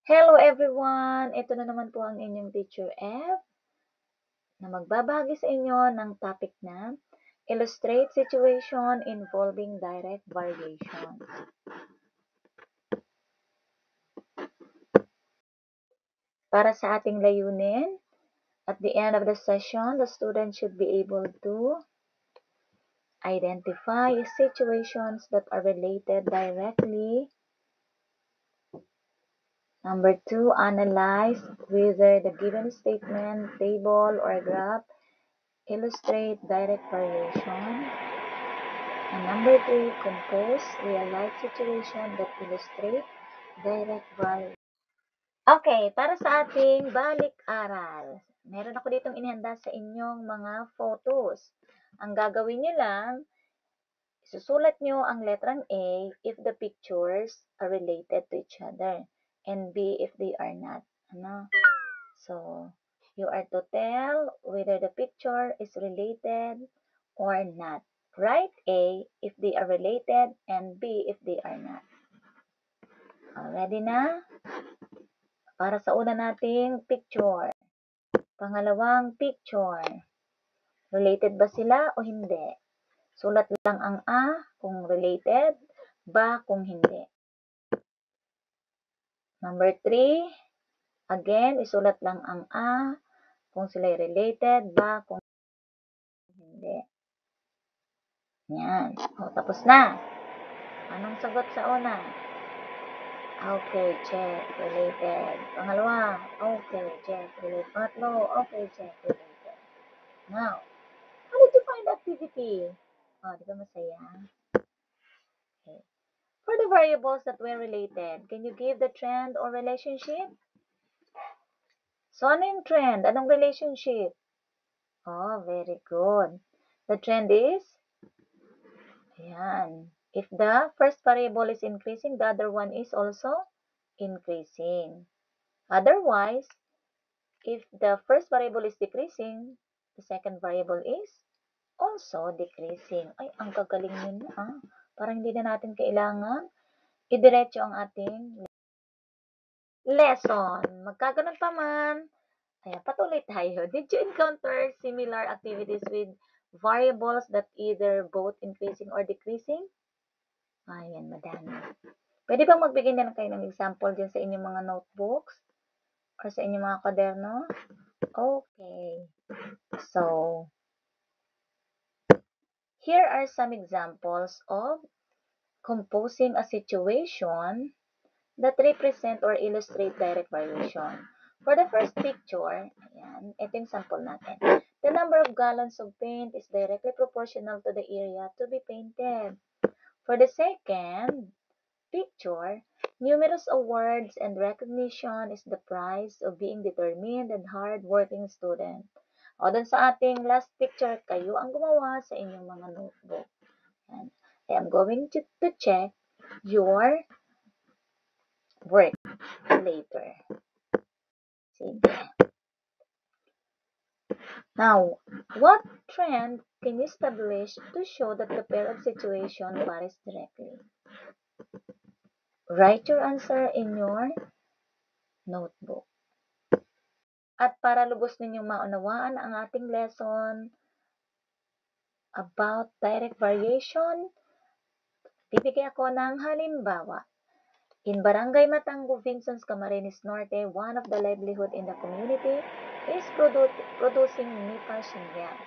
Hello everyone! Ito na naman po ang inyong Teacher F na magbabahagi sa inyo ng topic na Illustrate Situation Involving Direct Variation. Para sa ating layunin, at the end of the session, the student should be able to identify situations that are related directly. Number 2, analyze whether the given statement, table, or graph illustrate direct variation. And number 3, compose real-life situation that illustrate direct variation. Okay, para sa ating balik-aral, meron ako ditong inihanda sa inyong mga photos. Ang gagawin nyo lang, susulat nyo ang letrang A if the pictures are related to each other, and B if they are not. So, you are to tell whether the picture is related or not. Write A if they are related and B if they are not. Ready na? Para sa una nating picture. Pangalawang picture. Related ba sila o hindi? Sulat lang ang A kung related, ba kung hindi. Number 3, again, isulat lang ang A kung sila related, ba kung hindi. Yan. Tapos na. Anong sagot sa una? Okay, check. Related. Pangalawa, okay, check. Related. Pangatlo, okay, check. Related. Now, how did you find the activity? Di ba masaya? Okay. For the variables that were related, can you give the trend or relationship? So, ano yung trend? Anong relationship? Very good. The trend is? Ayan. If the first variable is increasing, the other one is also increasing. Otherwise, if the first variable is decreasing, the second variable is also decreasing. Ay, ang gagaling yun Parang hindi na natin kailangan idiretso ang ating lesson. Magkaganon pa man. Ayan, patuloy tayo. Did you encounter similar activities with variables that either both increasing or decreasing? Ayan, madami. Pwede bang magbigay na lang kayo ng example dyan sa inyong mga notebooks or sa inyong mga kwaderno? Okay. So, here are some examples of composing a situation that represent or illustrate direct variation. For the first picture, ayan, ito yung sample natin. The number of gallons of paint is directly proportional to the area to be painted. For the second picture, numerous awards and recognition is the price of being determined and hard-working student. Dun sa ating last picture, kayo ang gumawa sa inyong mga notebook. And I am going to check your work later. Sige. Now, what trend can you establish to show that the pair of situation varies directly? Write your answer in your notebook. At para lubos ninyong maunawaan ang ating lesson about direct variation, bibigay ako ng halimbawa. In Barangay Matango, Vincents, Camarines Norte, one of the livelihood in the community is producing nipa shingles.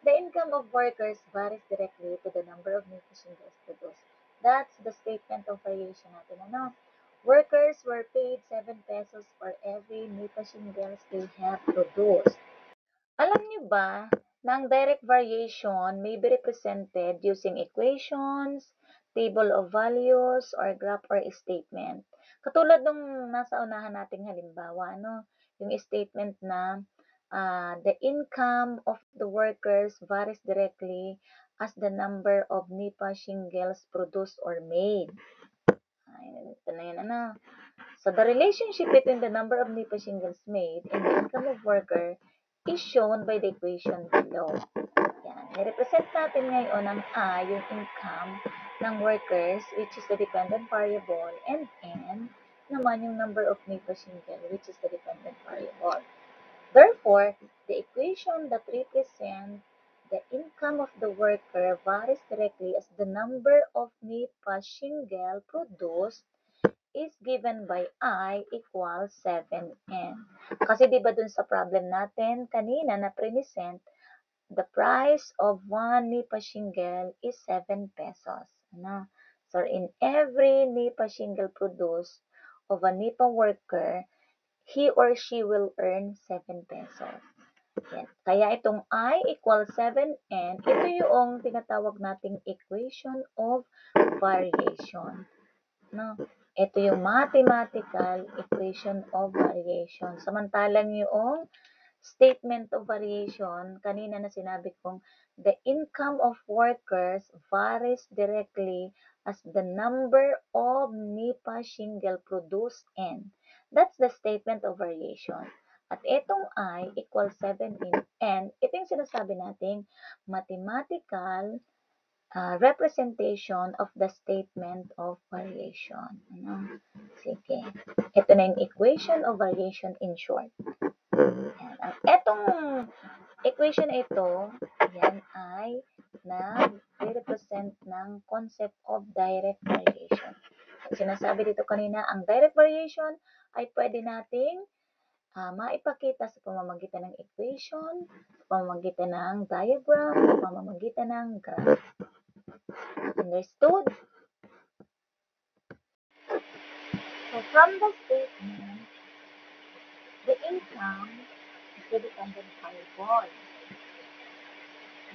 The income of workers varies directly to the number of nipa shingles produced. That's the statement of variation natin. Workers were paid 7 pesos for every nipa shingles they have produced. Alam niyo ba na ang direct variation may be represented using equations, table of values, or graph or statement? Katulad nung nasa unahan nating halimbawa, yung statement na the income of the workers varies directly as the number of nipa shingles produced or made. Ito na yun, So, the relationship between the number of nipa shingles made and the income of worker is shown by the equation below. Yan. I-represent natin ngayon ang A, yung income ng workers, which is the dependent variable, and N, naman yung number of Napier-Shingle, which is the dependent variable. Therefore, the equation that represents the income of the worker varies directly as the number of Napier-Shingle produced is given by I equals 7n. Kasi di ba dun sa problem natin kanina na present, the price of one nipa shingle is 7 pesos. Ano? So, in every nipa shingle produced of a nipa worker, he or she will earn 7 pesos. Yan. Kaya itong I equals 7n, ito yung tinatawag nating equation of variation. No? Ito yung mathematical equation of variation. Samantalang yung statement of variation, kanina na sinabi kong the income of workers varies directly as the number of nipa shingle produced n. That's the statement of variation. At itong I equals 7 in n, ito yung sinasabi nating mathematical representation of the statement of variation. Ano? Sige. Ito na yung equation of variation in short. Yan. Etong equation ito, yan ay nag-represent ng concept of direct variation. Sinasabi dito kanina, ang direct variation ay pwede nating maipakita sa pamamagitan ng equation, sa pamamagitan ng diagram, sa pamamagitan ng graph. Understood? So from the statement, the income is the dependent variable,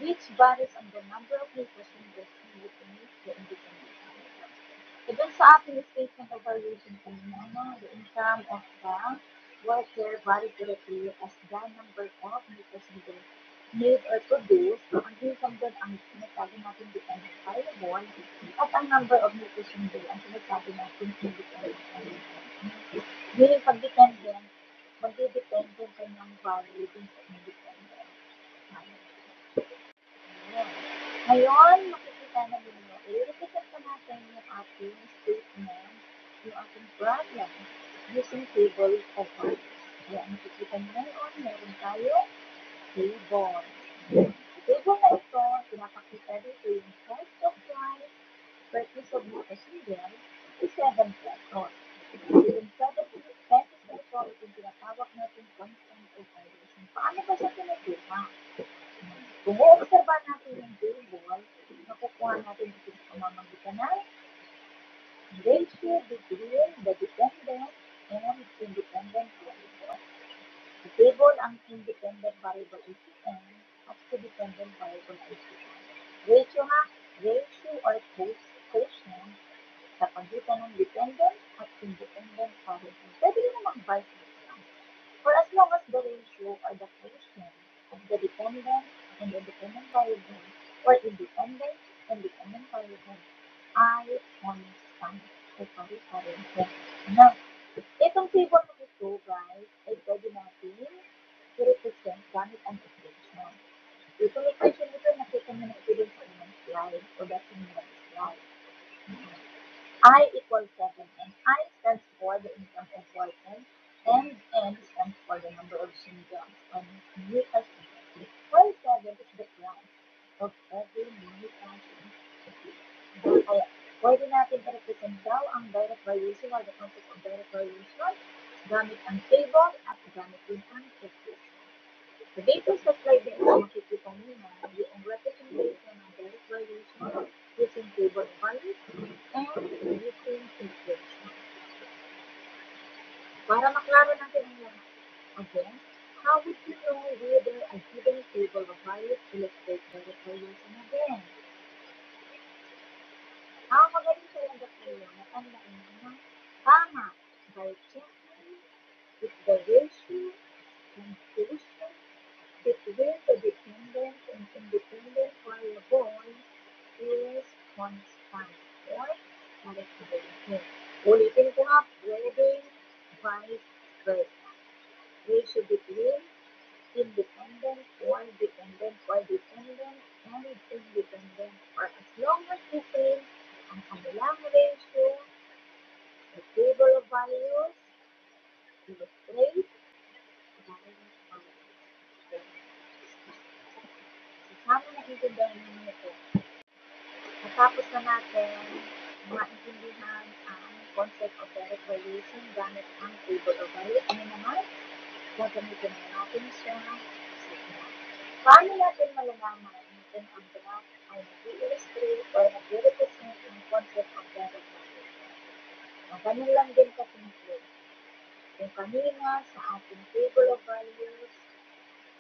which varies on the number of liters invested within the independent variable. So dun sa ating statement of variation kanina, the income of the worker varies directly as the number of liters made or produced. Ang income doon ang sinasabi natin dependent variable at ang number of liters ang sinasabi natin independent variable. Meaning pag dependent, magdidependent ka ng value dun sa independent variable. Ngayon, makikita na ninyo, i-represent pa natin yung ating statement, yung ating problem, using table of values. Kaya makikita nyo ngayon, meron tayo table. Sa table na ito, pinapakita dito yung price of rice per piece of shingle is 7 pesos. Yung 7 pesos na ito, yung tinatawag natin constant of variation. Paano ba siya tinutulak? Kung uobserba natin yung table, makukuha natin ito sa pamamagitan ng ratio between the dependent and independent variable. Sa table, ang independent variable is n at sa dependent variable is n. Ratio ha, ratio or quotient sa pagitan ng dependent at independent variable. Pwede nyo namang vice versa. For as long as the ratio or the quotient of the dependent and independent variable or independent and dependent variable ay constant o pare-pareho. Now, itong table na ito, guys, ay pwede natin i-represent gamit ang equation. Itong equation nito, nakita nyo na ito din sa unang slide o dati nyo na slide. I equals 7 and I stands for the income of workers and N stands for the number of shingles on Nipa shingle. While 7 is the price of every Nipa shingle. Kaya, pwede natin i-represent daw ang direct variation or the concept of direct variation gamit ang table at gamit din ang equation. So, dito sa slide na ito, makikita nyo na yung representation ng direct variation using table of values and using equation. Para maklaro natin ang lahat. Again, how would you know whether a given table of values illustrates direct variation again? Magaling talaga kayo. Natandaan nyo na tama by checking if the ratio and quotient between the dependent and independent variable is constant or correct. Ulitin ko nga, pwede vice versa. Ratio between independent or dependent and independent or as long as the same ang kanilang ratio The table of values illustrate various values. So, sana naiintindihan ninyo ito. Natapos na natin maintindihan ang concept of direct valuation gamit ang table of values. Ano naman? Gagamitin na natin siya sa graph. Paano natin malalaman kung ang graph ay nag-illustrate or nag-represent ang concept of direct valuation? Ganun lang din kasimple. Kung kanina sa ating table of values,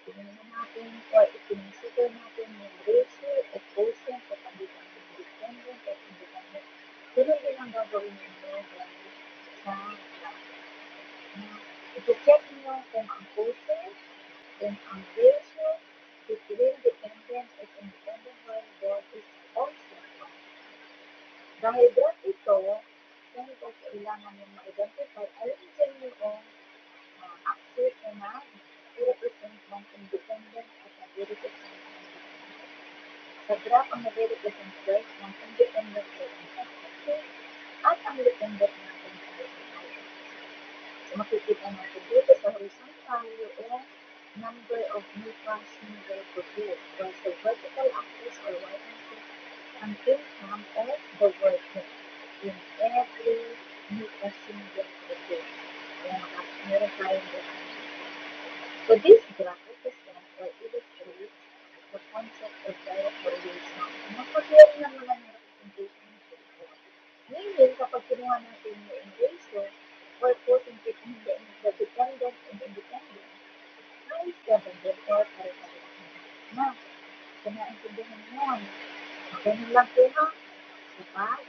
tingnan natin or ikinonsider natin yung ratio o quotient sa pagitan ng dependent at independent. Ganun din ang gagawin ninyo sa graph. I-check nyo kung ang quotient, kung ang ratio between dependent at independent variable is also 1. Dahil graph ito, ganito kailangan nyo ma-identify alin dyan yung axis na nag-represent ng independent at nag-represent ng dependent. Sa graph, ang nag-represent guys ng independent ay ang x-axis at ang dependent natin ay ang y-axis. So, makikita natin dito sa horizontal yung number of new passenger produced, while sa vertical axis or y-axis ang income of the worker in every new passenger produced. Kaya meron tayong difference. So this graph represents or illustrates the concept of direct valuation. Napag-clear na naman yung representation nito. Meaning, kapag kinuha natin yung ratio, or putting between the dependent and independent, ay 7 or pare-pareho na. So, naintindihan yun. Ganun lang po ha. Kapag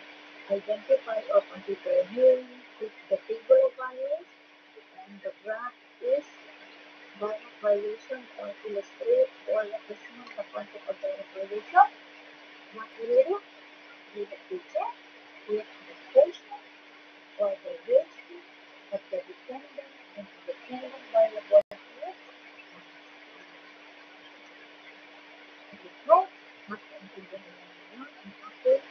identify or determine the table of values and the graph is direct valuation or illustrate or represent the concept of direct valuation, what will you do? You have to check if the quotient or the ratio of the dependent and independent variable is equal. Magkaintindihan naman ang ating.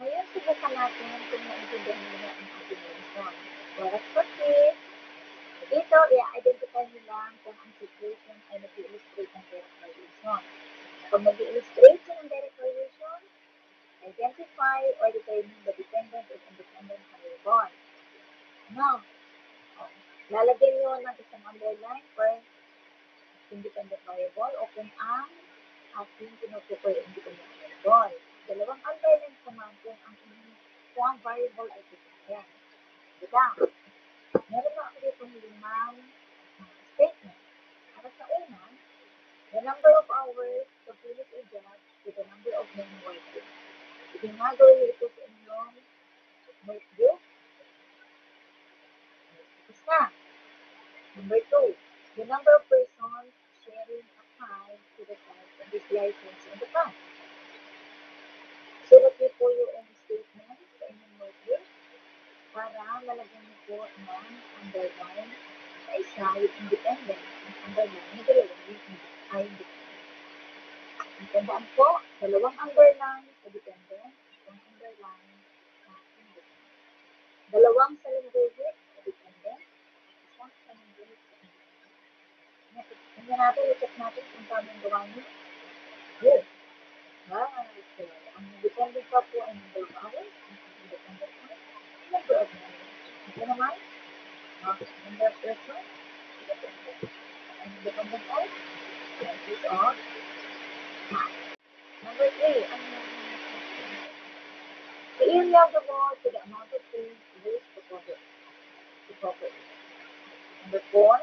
Ngayon, subukan natin kung naintindihan niyo ang ating lesson. Correct proceed. Dito, i-identify nyo lang kung ang situation ay nag-illustrate ng direct valuation. Kung nag-illustrate siya ng direct valuation, identify or determine the dependent and independent variable. Now, lalagyan nyo ng isang underline for independent variable o kung ang ating tinutukoy independent variable. Dalawang underline naman kung ang variable ay dependent. Diba? Meron na ako dito limang statement. Para sa una, the number of hours to finish a job with the number of men working. Itinagawin ito sa inyong notebook. Isa. Number 2, the number of persons sharing a pie to the size of this license in the past. Sulat niyo po yung statement sa inyong notebook para lalagyan niyo po ng underline sa isa yung independent. Ang underline na dalawang ay independent. Tandaan po, dalawang underline sa dependent, isang underline sa independent. Dalawang salimbuhit sa dependent, isang salimbuhit sa independent. Tingnan natin, i-check natin kung paano yung gawa niyo. Good. Okay. Ang dependent pa po ay number of hours, ang independent ay number of hours. Ito naman, number of person, independent. Ang independent ay quantity of time. Number 3, ang the area of the wall to the amount of things used to cover it. Number 4,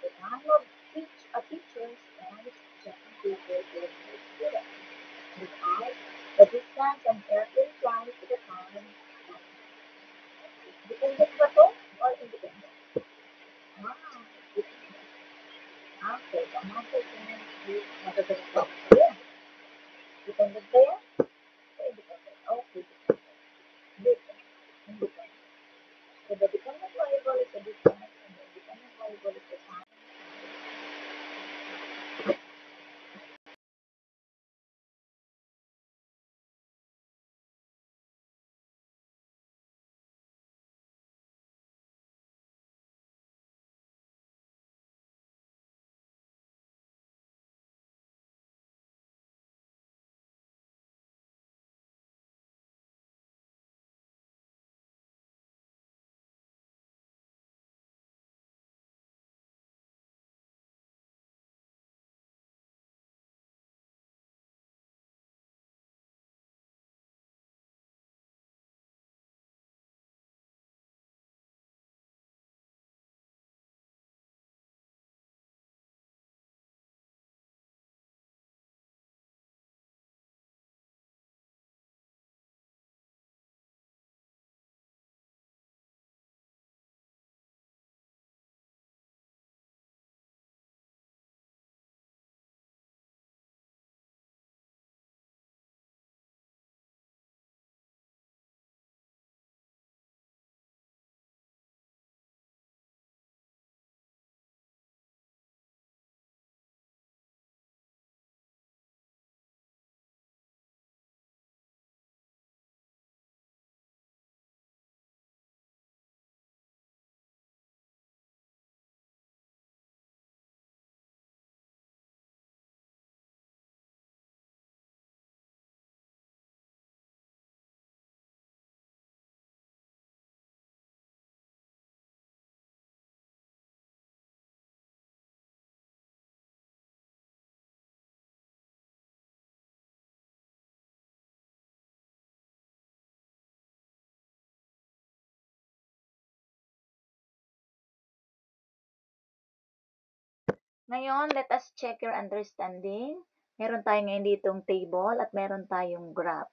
the time of a teacher spends checking papers with her students. Number 5, the distance an airplane flies to the time. Dependent ba to or independent? Dependent. Okay, the amount of things used magagalit pa ako yan. Dependent ba yan? Independent. Okay, dependent. Independent. So the dependent variable is the distance and the independent variable is the time. Ngayon, let us check your understanding. Meron tayo ngayon ditong table at meron tayong graph.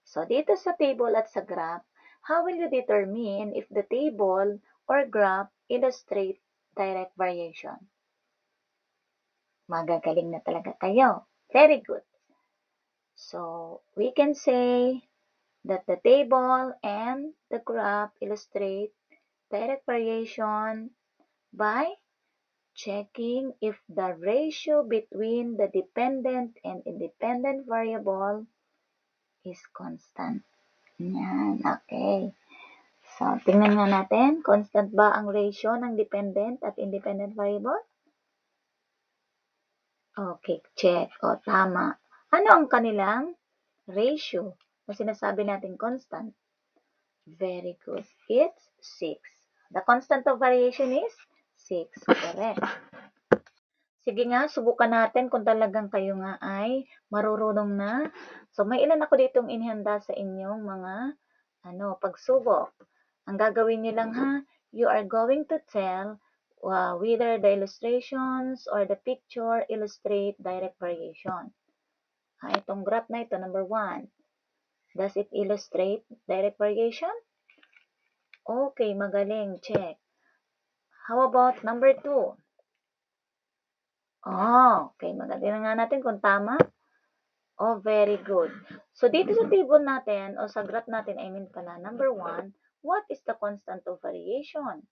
So, dito sa table at sa graph, how will you determine if the table or graph illustrate direct variation? Magagaling na talaga kayo. Very good. So, we can say that the table and the graph illustrate direct variation by checking if the ratio between the dependent and independent variable is constant. Yan, okay. So, tingnan nga natin, constant ba ang ratio ng dependent at independent variable? Okay, check. O, tama. Ano ang kanilang ratio na sinasabi natin constant? Very good. It's 6. The constant of variation is 6. Correct. Sige nga, subukan natin kung talagang kayo nga ay marurunong na. So, may ilan ako ditong inihanda sa inyong mga pagsubok. Ang gagawin niyo lang ha, you are going to tell whether the illustrations or the picture illustrate direct variation. Itong graph na ito, number 1. Does it illustrate direct variation? Okay, magaling. Check. How about number 2? Okay. Magaling nga natin kung tama. Oh, very good. So, dito sa table natin, o sa graph natin, number 1, what is the constant of variation?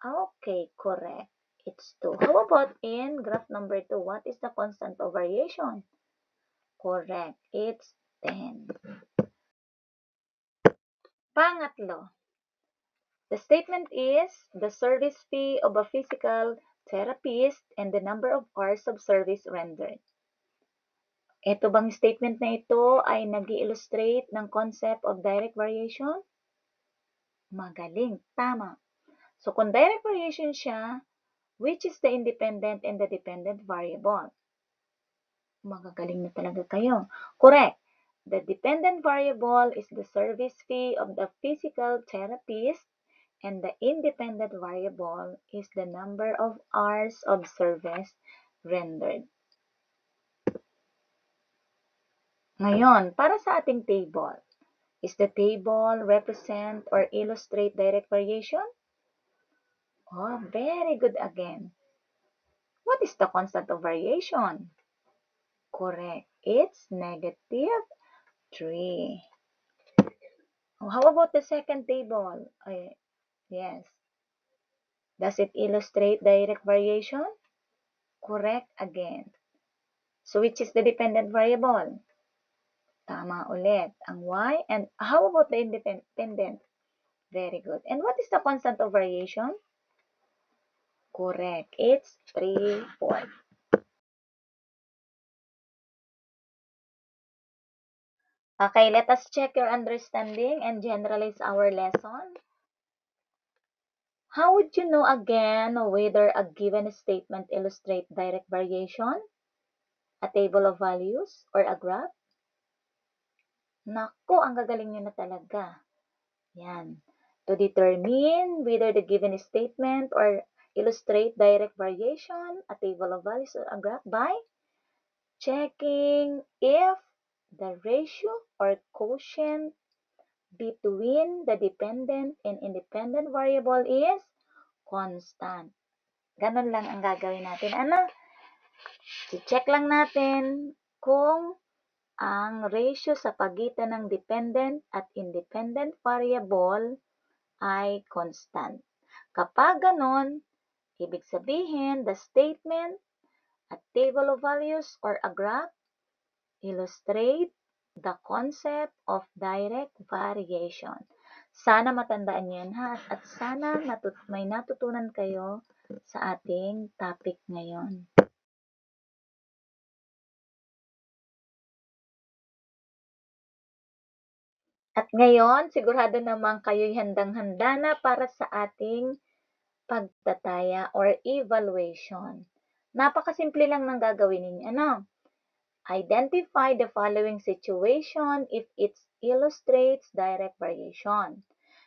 Okay, correct. It's 2. How about in graph number 2, what is the constant of variation? Correct. It's 10. Pangatlo. The statement is the service fee of a physical therapist and the number of hours of service rendered. Ito bang statement na ito ay nag-illustrate ng concept of direct variation? Magaling, tama. So, kung direct variation siya, which is the independent and the dependent variable? Magagaling na talaga kayo. Correct. The dependent variable is the service fee of the physical therapist and the independent variable is the number of hours of service rendered. Ngayon, para sa ating table, is the table represent or illustrate direct variation? Oh, very good again. What is the constant of variation? Correct. It's negative 3. Oh, how about the second table? Yes. Does it illustrate direct variation? Correct again. So, which is the dependent variable? Tama ulit, ang y. And how about the independent? Very good. And what is the constant of variation? Correct. It's 3, 4. Okay, let us check your understanding and generalize our lesson. How would you know again whether a given statement illustrates direct variation, a table of values, or a graph? Nako, ang gagaling nyo na talaga. Yan. To determine whether the given statement or illustrate direct variation, a table of values, or a graph by checking if the ratio or quotient between the dependent and independent variable is constant. Ganon lang ang gagawin natin. I-check lang natin kung ang ratio sa pagitan ng dependent at independent variable ay constant. Kapag ganon, ibig sabihin, the statement, a table of values, or a graph illustrate the concept of direct variation. Sana matandaan niyo yan ha, at sana may natutunan kayo sa ating topic ngayon. At ngayon, sigurado naman kayo'y handang-handa na para sa ating pagtataya or evaluation. Napakasimple lang ng gagawin ninyo. Identify the following situation if it illustrates direct variation.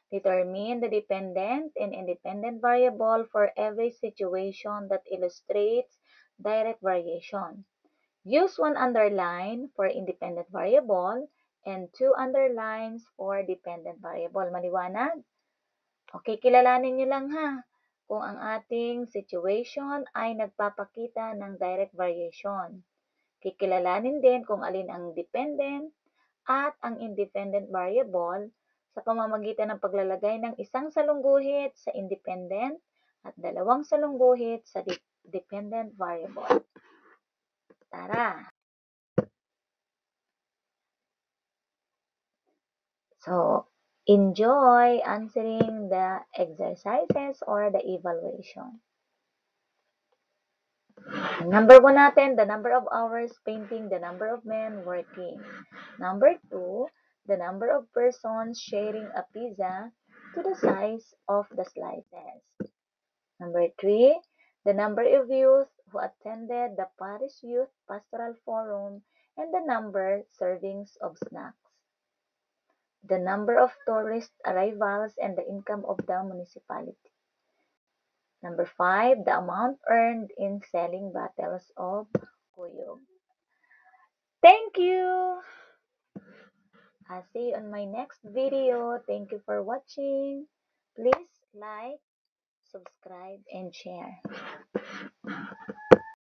Determine the dependent and independent variable for every situation that illustrates direct variation. Use one underline for independent variable and two underlines for dependent variable. Maliwanag? Okay, kilalanin nyo lang ha. Kung ang ating situation ay nagpapakita ng direct variation. Kikilalanin din kung alin ang dependent at ang independent variable sa pamamagitan ng paglalagay ng isang salungguhit sa independent at dalawang salungguhit sa dependent variable. Tara! So, enjoy answering the exercises or the evaluation. Number 1 natin, the number of hours painting, the number of men working. Number 2, the number of persons sharing a pizza to the size of the slices. Number 3, the number of youth who attended the Paris Youth Pastoral Forum and the number servings of snacks. The number of tourist arrivals and the income of the municipality. Number 5, the amount earned in selling bottles of kuyog. Thank you! I'll see you on my next video. Thank you for watching. Please like, subscribe, and share.